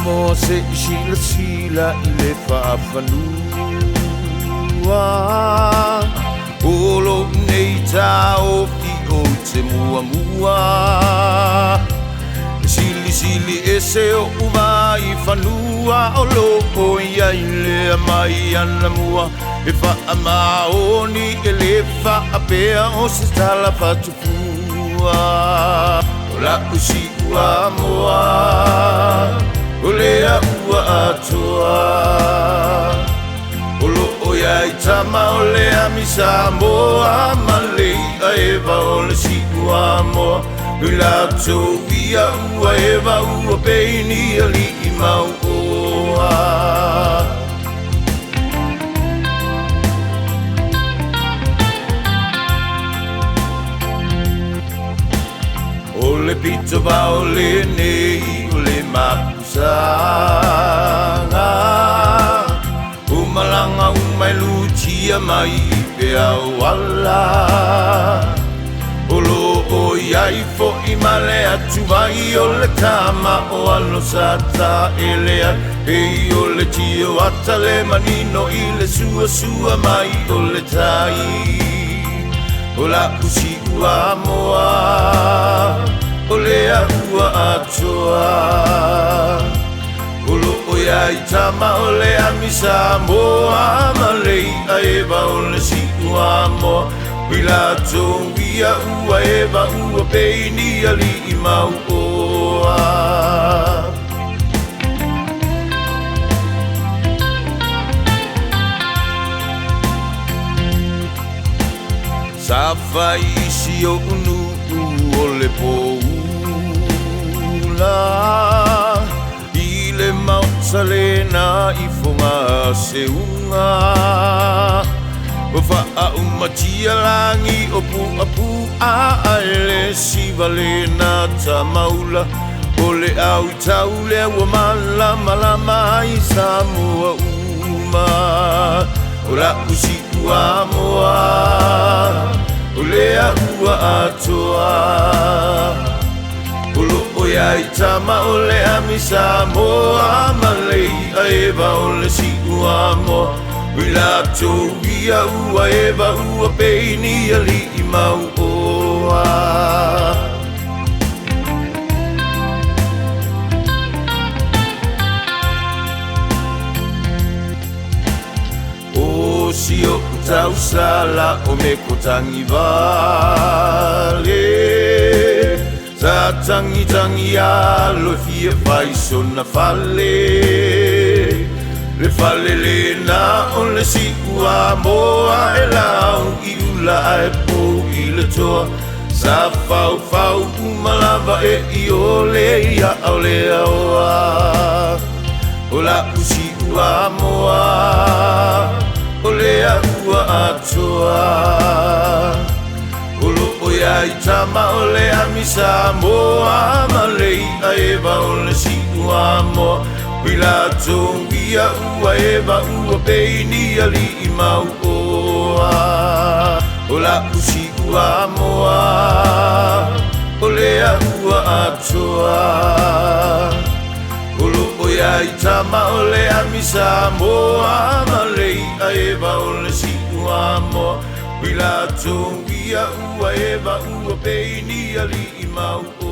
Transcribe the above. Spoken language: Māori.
mo se sila sila ile whaafanua Olo nei tau ki o te mua mua Sili sili e se o umai whanua O loko ia i lea mai ana mua E wha maoni e le wha apea o se tala patupua O la usi ua moa O lea ua atoa O loo ia i tama o lea misa moa Malei a ewa o le si ua moa Ui lato ia ua ewa ua peini a li i mau oa O le pito va o le nei o le mapusanga O malanga umai lucia mai pe au ala O lo o iai fo i male atu vai o le kama o alo sata elea Hei o le tio ata le manino i le sua sua mai o le tai O la usi ua moa O lea ua atoa O loo ia i tama o lea misa moa Malei a ewa o le si ua moa Ui lato ia ua ewa ua peini a li i mau oa Sa fai isi o unu o le poula I le mautsa lena i fonga se unga O faa umatia langi o pu a ele siva lena ta maula O le au tau le ua malama lama i Samoa uma O la usi ua moa O lea ua atoa O loo ia i tama o lea misa moa Malei a ewa o le si ua moa Ui lato ia ua ewa ua peini a li i mau oa O si o tau sala o me ko tangi vale Sa tangi tangi alo fia fai sona fale Le fale le na o le si ua moa E lau i ula e po i le toa Sa fau fau umalava e i o le ia au le aoa O la usi ua moa O lea ua atoa O loo ia i tama o lea misa moa Malei a ewa o le si ua moa Ui lato ia ua ewa ua peini a li i mau oa O la usi ua moa O lea ua atoa O loo ia i tama o lea misa moa Malei a ewa o le si ua moa Ui lato ia ua ewa ua peini a li i mau oa